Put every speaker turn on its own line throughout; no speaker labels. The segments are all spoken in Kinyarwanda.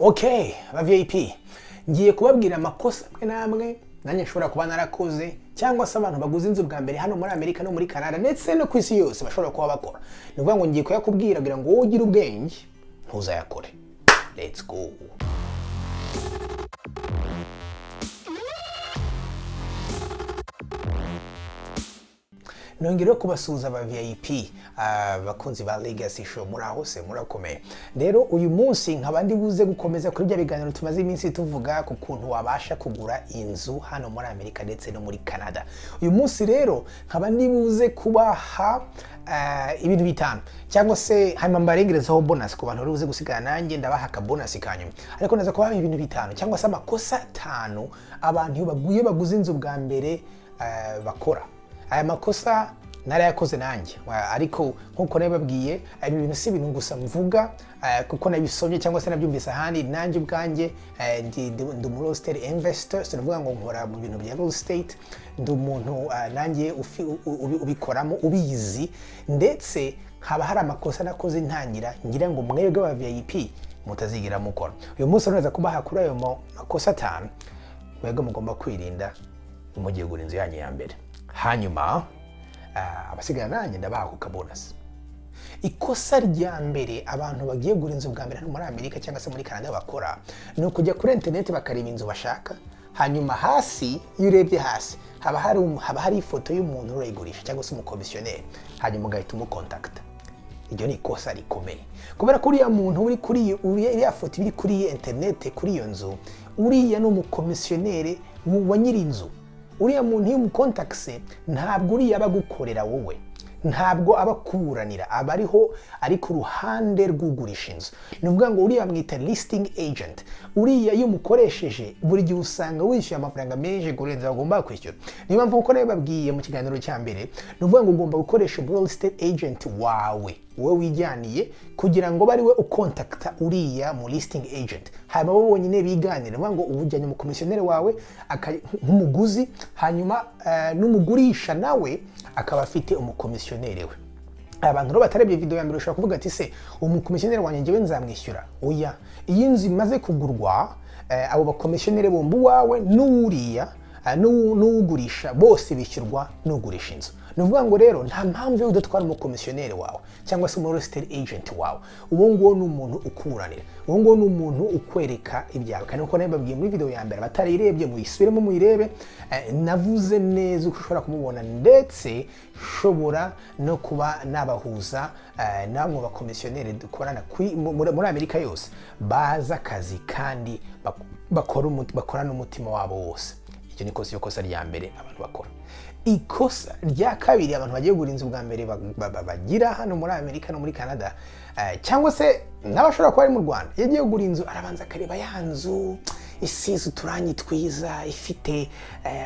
Okay, Abavip, ngiye kubabwira amakosa amwe namwe nanjye nshobora kuba narakoze cyangwa se abantu baguze inzu bwa mbere hano muri Amerika no muri Canada ndetse no kwisi yose bashobora kuba bakora. Nuvuga ngo ngiye kuyakubwira kugira ngo wowe ugire ubwenge ntuzayakore. Let's go. Nongera kubasuhuza Abavip, bakunzi ba Legacy Show muri aho se murakomeye. Rero uyu munsi nkabandi buze gukomeza kuri bya biganiro tumaze iminsi tuvuga ku kuntu wabasha kugura inzu hano muri Amerika ndetse no muri Canada. Uyu munsi rero nkabandi buze kubaha ibintu bitanu cyangwa se hanyuma mbarengerezaho bonus ku bantu buze gusigana nanjye ndabaha ka bonus kanyuma. Ariko naza kubaha ibintu bitanu cyangwa se amakosa 5 abantu baguze inzu bwa mbere bakora. Aya makosa narayakoze nanjye ariko nkuko nababwiye ibi bintu si ibintu gusa mvuga kuko nabisomye cyangwa se nabyumvise ahandi nanjye ubwanjye ndi real estate investor, so navuga ngo nkora mu bintu bya real estate, ndi umuntu nanjye ubikoramo ubizi ndetse haba hari amakosa nakoze ntangira ngira ngo mwebwe Abavip mutazigira mukora. Uyu munsi naraza kubaha kuri ayo makosa 5 mwebwe mugomba kwirinda mugiye gura inzu yanyu ya mbere. Hanyuma abasigana nanjye ndabaha ku kabonus. Ikosa rya mbere abantu bagiye gura inzu bwa mbere muri Amerika cyangwa se muri Canada bakora ni ukujya kuri internet bakareba inzu bashaka, hanyuma hasi yurebye hasi haba hari ifoto y'umuntu urayigurisha cyangwa se umukomisiyoneri, hanyuma ugahita umukontakta. Iryo ni ikosa rikomeye kubera kuri ya muntu uri kuri iriya foto iri kuri internet kuri iyo nzu, uriya n'umukomisiyoneri wa nyiri inzu. Uriya muntu y'umukontakse ntabwo uriya abagukorera wowe, ntabwo abakuburanira, aba ariho ari ku ruhande rw'ugurisha inzu. Nuvuga ngo uriya mwita listing agent. Uriya iyo umukoresheje buri gihe usanga wishyuye amafaranga menshi kurenza bagomba kwishyura. Niyo mpamvu uko nababwiye mu kiganiro cya mbere, nuvuga ngo ugomba gukoresha real estate agent wawe wijyaniye kugira ngo bari we ukontakta uriya mu listing agent. Hanyuma bo bonyine biganira, nuvuga ngo ubujyanye mu komisiyoneri wawe nk'umuguzi, hanyuma n'umugurisha nawe akaba afite umukomisiyoneri we. Abantu ro batarebye video ya mbere ushobora kuvuga ati se umukomisiyoneri wanjye ngewe nzamwishyura. Oya, iyi nzu imaze kugurwa abo bakomisiyoneri bombi wawe n'uriya n'ugurisha bose bishyurwa n'ugurisha inzu. Nuvuga ngo rero nta mpamvu yo udatwara umukomisiyoneri wawe cyangwa se real estate agent wawe. Uwo ngo ni umuntu ukuranira, uwo ngo ni umuntu ukwereka ibyawe. Kandi uko nababwiye muri video ya mbere batarirebye muyisubiremo muyirebe, navuze neza uko ushobora kumubona ndetse shobora no kuba nabahuza namwe bakomisiyoneri dukorana muri Amerika yose baza akazi kandi bakorana umutima wabo wose. Icyo ni ikosa rya mbere abantu bakora. Ikosa rya kabiri abantu bagiye gura inzu bwa mbere bagira hano muri Amerika no muri Canada cyangwa se n'abashobora kuba ari mu Rwanda, yagiye gura inzu arabanza akareba ya nzu isize uturangi twiza, ifite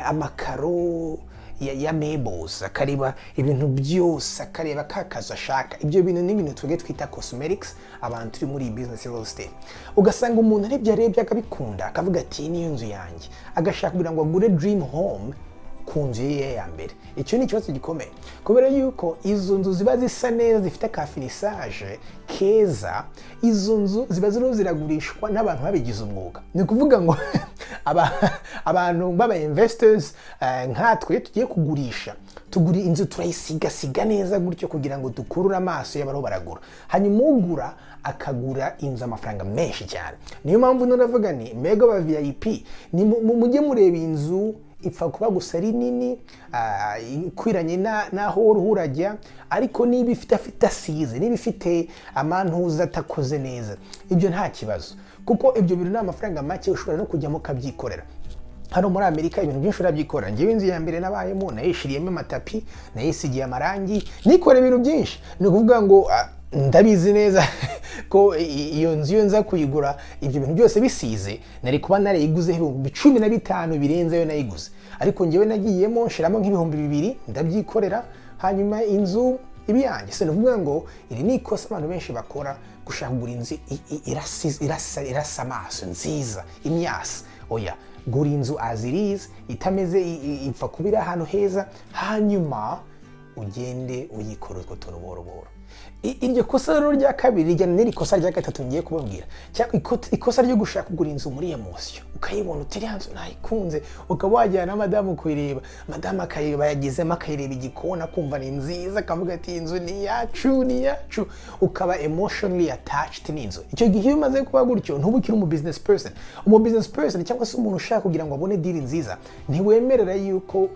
amakaro ya meubles, akareba ibintu byose, akareba kakazi ashaka. Ibyo bintu ni ibintu tuge twita cosmetics abantu turi muri business real estate. Ugasanga umuntu arebye akabikunda akavuga ati niyo nzu yanjye, agashaka kugira ngo agure dream home ku nzu ye ya mbere. Icyo ni ikibazo gikomeye kubera yuko izo nzu ziba zisa neza zifite ka finissage keza, izo nzu ziba ziragurishwa n'abantu babigize umwuga. Ni kuvuga ngo abantu baba investors nkatwe tugiye kugurisha, tugura inzu turayisiga neza gutyo kugira ngo dukurure amaso y'abaro baragura, hanyuma ugura akagura inzu amafaranga menshi cyane. Niyo mpamvu naravuga ni mega Abavip ni mujye mureba inzu ipfa kuba gusa ari nini ikwiranye naho urajya, ariko niba ifite asize, niba ifite amantuza atakoze neza, ibyo nta kibazo kuko ibyo bintu ni amafaranga make ushobora no kujyamo ukabyikorera. Hano muri Amerika ibintu byinshi urabyikora. Ngewe inzu ya mbere nabayemo nayishiriyemo amatapi, nayisigiye amarangi, nikora ibintu byinshi. Ni ukuvuga ngo ndabizi neza ko iyo nzu nza kuyigura ibyo bintu byose bisize nari kuba narayiguze ibihumbi 15 birenzeyo nayiguze, ariko ngewe nagiyemo nshiramo nk'ibihumbi 2 ndabyikorera, hanyuma inzu ibiyanjye. Se nuvuga ngo iri ni ikosa abantu benshi bakora, gushaka kugura inzu irasa amaso nziza imyasa. Oya, gura inzu azirize itameze ipfa kubira ahantu heza, hanyuma ugende uyikora utwo tuntu buhoro buhoro. iryo kosa rero rya kabiri rijyana n'iri kosa rya gatatu ngiye kubabwira, cyangwa ikosa ryo gushaka kugura inzu muri emotion, ukayibona utari hanze nayikunze, ukaba wajyana na madamu kuyireba, madamu akayireba yagezemo akayireba igikoni akumva ni nziza, akavuga ati inzu ni yacu, ukaba emotionally attached n'inzu. Icyo gihe iyo umaze kuba gutyo ntubukire umu business person cyangwa se umuntu ushaka kugira ngo abone deal nziza, ntiwemerera yuko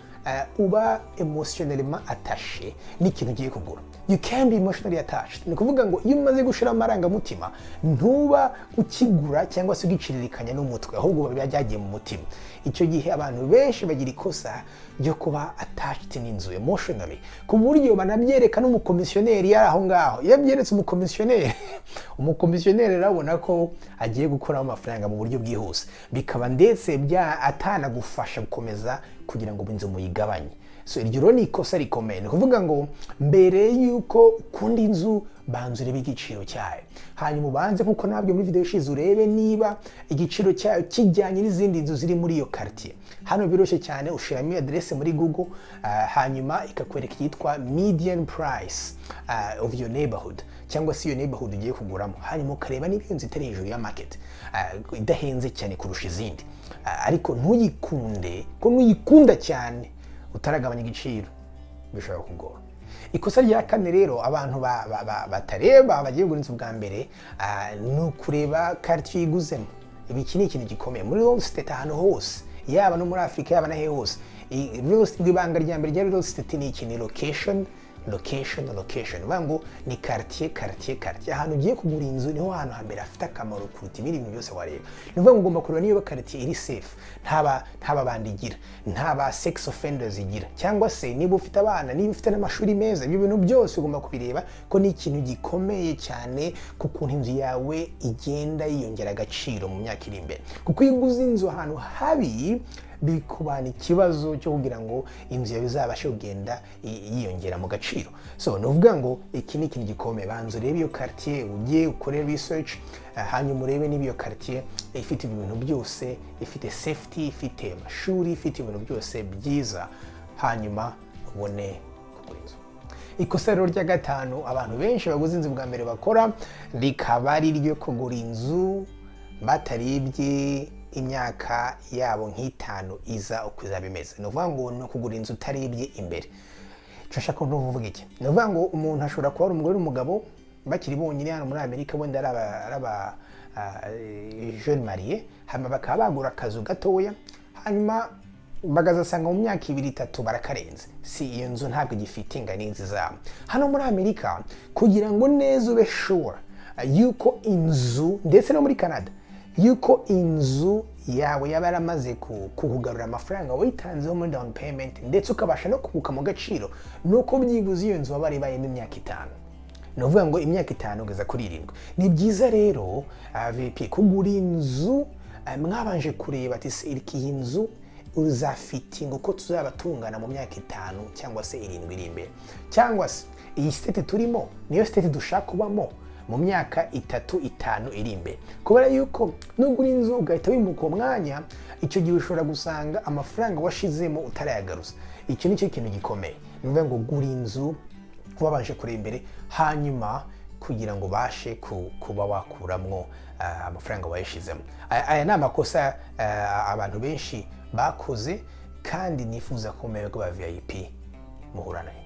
uba emotionellement attaché n'ikintu ugiye kugura. You can be emotionally attached. Ni kuvuga ngo iyo umaze gushira amarangamutima ntuba ukigura cyangwa se ugiciririkanya n'umutwe, ahubwo biba byagiye mu mutima. Icyo gihe abantu benshi bagira ikosa ryo kuba attached n'inzu emotionally, ku buryo banabyereka n'umukomisiyoneri yari aho ngaho. Iyo byeretse umukomisiyoneri arabona ko agiye gukora amafaranga mu buryo bwihuse, bikaba ndetse atanagufasha gukomeza kugira ngo inzu muyigabanye. So iryo rero ni ikosa rikomeye. Ni kuvuga ngo mbere yuko ukunda inzu banza urebe igiciro cyayo, hanyuma ubanze nkuko nabyo muri video ishize urebe niba igiciro cyayo kijyanye n'izindi nzu ziri muri iyo quartier. Hano biroshye cyane, ushiramo adresse muri Google, hanyuma ikakwereka yitwa median price of your neighborhood, cyangwa se iyo neighborhood ugiye kuguramo, hanyuma ukareba niba inzu itari hejuru ya market, idahenze cyane kurusha izindi, ariko ntuyikunde ko nuyikunda cyane utaragabanya igiciro bishobora kugora. Ikosa rya kane rero abantu batareba bagiye kugura inzu bwa mbere, ni ukureba quartier iguzemo. Iki ni ikintu gikomeye muri real estate ahantu hose, yaba no muri Afrika yaba nahe hose. Real estate ibanga rya mbere rya real estate ni iki? Ni location. Vango ni quartier. Ahantu ugiye kugura inzu niho hantu hambere afite akamaro kuruta ibindi bintu byose wareba. Ni vango ugomba kureba niba quartier iri safe, ntaba bandi igira, ntaba sex offenders igira, cyangwa se niba ufite abana, niba ufite n'amashuri meza. Ibyo bintu byose ugomba kubireba ko ni ikintu gikomeye cyane ku kuntu inzu yawe igenda yiyongera agaciro mu myaka iri imbere. Kuko iyo uguze inzu ahantu habi bikubana ikibazo cyo kugira ngo inzu yawe izabashe kugenda yiyongera mu gaciro. So nuvuga ngo iki ni ikintu gikomeye. Banza urebe iyo quartier, ugiye ukore research, hanyuma urebe niba iyo quartier ifite ibintu byose, ifite safety, ifite amashuri, ifite ibintu byose byiza, hanyuma ubone kugura inzu. Ikosa rero rya gatanu abantu benshi baguze inzu bwa mbere bakora, rikaba ari iryo kugura inzu batarebye imyaka yabo nk'itanu iza uko izaba imeze. Ni ukuvuga ngo no kugura inzu utarebye imbere. Nshaka kuvuga iki? Ni ukuvuga ngo umuntu ashobora kuba ari umugore n'umugabo bakiri bonyine hano muri Amerika, wenda araba jeune marié, hanyuma bakaba bagura akazu gatoya, hanyuma bagazasanga mu myaka 2-3 barakarenze. Si iyo nzu ntabwo igifite inganizi zabo. Hano muri Amerika kugira ngo neza ube sure yuko inzu, ndetse no muri Canada, yuko inzu yawe yaba yaramaze kukugarura amafaranga witanzeho muri down payment, ndetse ukabasha no kubuka mu gaciro, nuko byibuze iyo nzu waba ribayemo imyaka 5. Ni ukuvuga ngo imyaka 5 ugeza kuri 7. Ni byiza rero Abavip kugura inzu mwabanje kureba ati iyi nzu uzafitinga uko tuzaba tungana mu myaka 5 cyangwa se 7 iri imbere, cyangwa se iyi state turimo niyo state dushaka kubamo mu myaka 3-5 iri imbere. Kubera yuko nugura inzu ugahita wimuka umwanya, icyo gihe ushobora gusanga amafaranga washizemo utarayagaruza. Icyo nicyo kintu gikomeye. Ni ukuvuga ngo gura inzu wabanje kure imbere, hanyuma kugira ngo bashe kuba wakuramwo amafaranga wayishizemo. Aya ni amakosa abantu benshi bakoze, kandi nifuza ko mwebwe Abavip muhura nayo.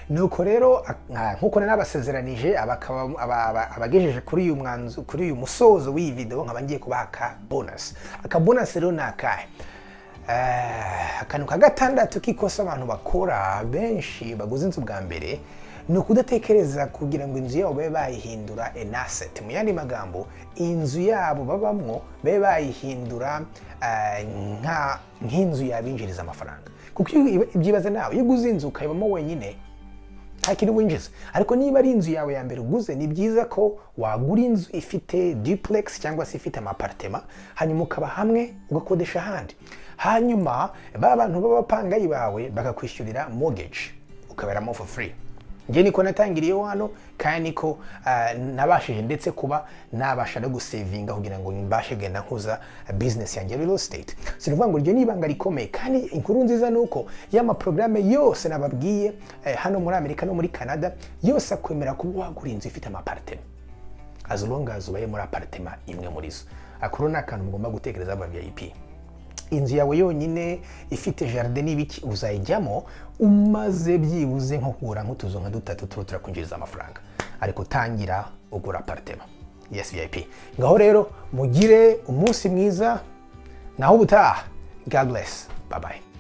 Nuko rero nkuko nabasezeranije abagejeje kuri uyu musozo w'iyi video, nkaba ngiye kubaha aka bonus rero nakahe. Akantu ka gatandatu kikosa abantu bakora benshi baguze inzu bwa mbere, ni ukudatekereza kugira ngo inzu yabo babe bayihindura an asset. Mu yandi magambo, inzu yabo babamwo babe bayihindura nk'inzu yabinjiriza amafaranga. Kuko ibyibaza nawe iyo uguze inzu ukayibamo wenyine nta kintu winjiza. Ariko niba ari inzu yawe ya mbere uguze, ni byiza ko wagura inzu ifite duplex cyangwa se ifite amapartema, hanyuma ukaba hamwe ugakodesha ahandi, hanyuma ba bantu b'abapangayi bawe bakakwishyurira mortgage ukaberamo for free. nje niko natangiriye hano kandi niko nabashije ndetse kuba nabasha no gusavinga kugira ngo mbashe genda nkuza business yanjye real estate. Sinuvuga ngo iryo nibanga rikomeye, kandi inkuru nziza nuko yama programme yose nababwiye hano muri Amerika no muri Canada yose akwemera kuba wagura inzu ifite amapartment, as long as ubaye muri apartment imwe muri zo. Akuru nakantu mugomba gutekereza Abavip. Inzu yawe yonyine ifite jardin n'ibiki uzayijyamo umaze byibuze nko kugura nk'utuzu nka dutatu turakwinjiriza amafaranga, ariko tangira ugura apartment. Yes VIP. Ngaho rero mugire umunsi mwiza, naho ubutaha. God bless. Bye bye.